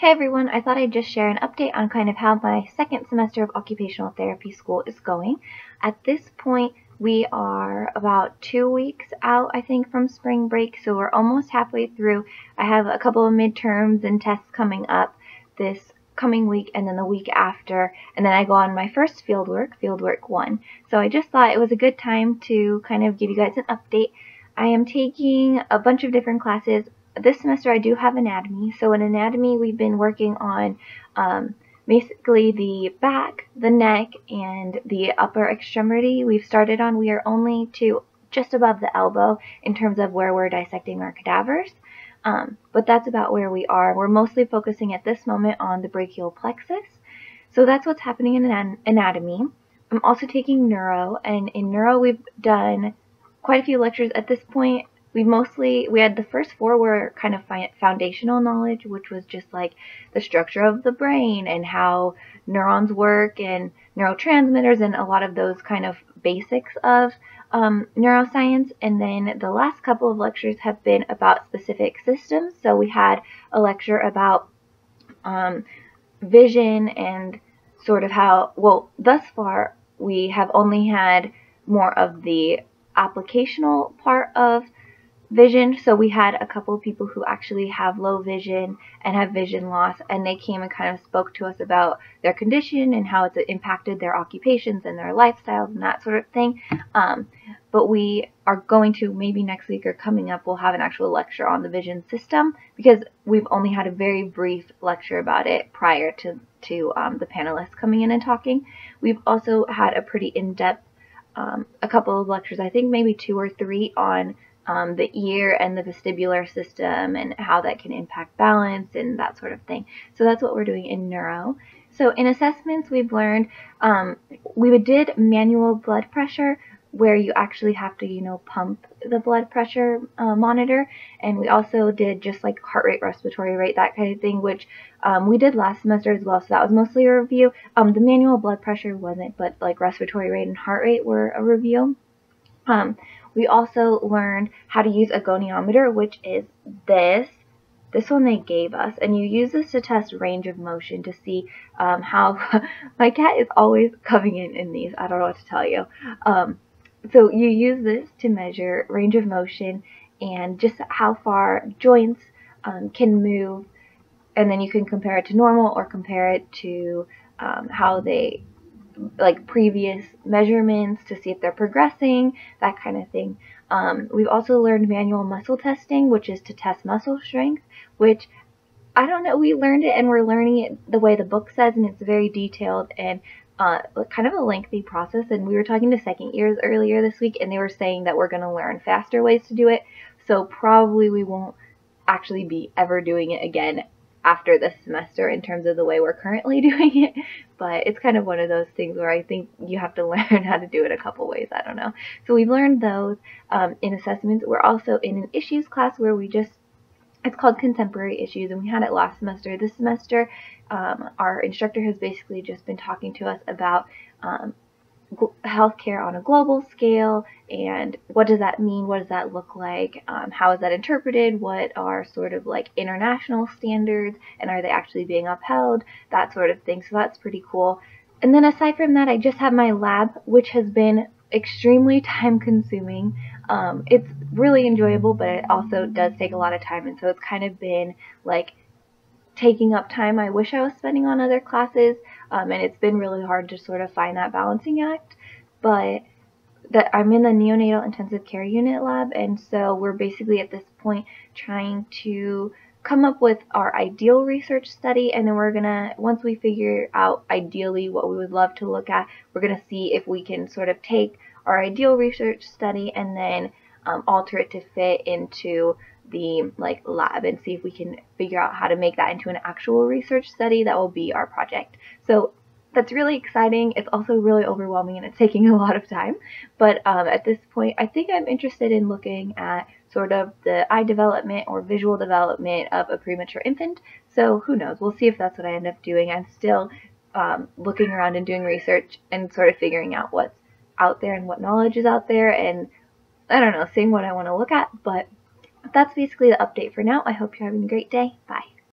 Hey everyone, I thought I'd just share an update on kind of how my second semester of occupational therapy school is going. At this point, we are about 2 weeks out, I think, from spring break, so we're almost halfway through. I have a couple of midterms and tests coming up this coming week and then the week after, and then I go on my first fieldwork 1. So I just thought it was a good time to kind of give you guys an update. I am taking a bunch of different classes. This semester I do have anatomy. So in anatomy we've been working on basically the back, the neck, and the upper extremity. We are only to just above the elbow in terms of where we're dissecting our cadavers. But that's about where we are. We're mostly focusing at this moment on the brachial plexus. So that's what's happening in anatomy. I'm also taking neuro, and in neuro we've done quite a few lectures at this point. We had the first 4 were kind of foundational knowledge, which was just like the structure of the brain and how neurons work and neurotransmitters and a lot of those kind of basics of neuroscience. And then the last couple of lectures have been about specific systems. So we had a lecture about vision and sort of how, well, thus far we have only had more of the applicational part of vision. So we had a couple of people who actually have low vision and have vision loss, and they came and kind of spoke to us about their condition and how it's impacted their occupations and their lifestyles and that sort of thing. But we are going to, maybe next week or coming up, we'll have an actual lecture on the vision system, because we've only had a very brief lecture about it prior to the panelists coming in and talking. We've also had a pretty in-depth a couple of lectures, I think maybe 2 or 3, on the ear and the vestibular system and how that can impact balance and that sort of thing. So that's what we're doing in neuro. So in assessments, we've learned, we did manual blood pressure, where you actually have to, pump the blood pressure monitor. And we also did just like heart rate, respiratory rate, that kind of thing, which we did last semester as well. So that was mostly a review. The manual blood pressure wasn't, but like respiratory rate and heart rate were a review. We also learned how to use a goniometer, which is this one they gave us, and you use this to test range of motion to see how my cat is always coming in these. I don't know what to tell you. So you use this to measure range of motion and just how far joints can move, and then you can compare it to normal or compare it to how they, like previous measurements, to see if they're progressing, that kind of thing. We've also learned manual muscle testing, which is to test muscle strength, which I don't know, we learned it and we're learning it the way the book says, and it's very detailed and kind of a lengthy process. And we were talking to second years earlier this week, and they were saying that we're going to learn faster ways to do it, so probably we won't actually be ever doing it again after this semester in terms of the way we're currently doing it. But it's kind of one of those things where I think you have to learn how to do it a couple ways. I don't know. So we've learned those in assessments. We're also in an issues class where it's called contemporary issues, and we had it last semester. This semester, our instructor has basically just been talking to us about healthcare on a global scale, and what does that mean, what does that look like, how is that interpreted, what are sort of like international standards, and are they actually being upheld, that sort of thing. So that's pretty cool. And then aside from that, I just have my lab, which has been extremely time consuming. It's really enjoyable, but it also does take a lot of time, and so it's kind of been like taking up time I wish I was spending on other classes, and it's been really hard to sort of find that balancing act. But I'm in the neonatal intensive care unit lab, and so we're basically at this point trying to come up with our ideal research study, and then we're gonna, once we figure out ideally what we would love to look at, we're gonna see if we can sort of take our ideal research study and then alter it to fit into the lab, and see if we can figure out how to make that into an actual research study that will be our project. So that's really exciting. It's also really overwhelming, and it's taking a lot of time. But at this point, I think I'm interested in looking at sort of the eye development or visual development of a premature infant. So who knows? We'll see if that's what I end up doing. I'm still looking around and doing research and sort of figuring out what's out there and what knowledge is out there, and I don't know, seeing what I want to look at. But that's basically the update for now. I hope you're having a great day. Bye.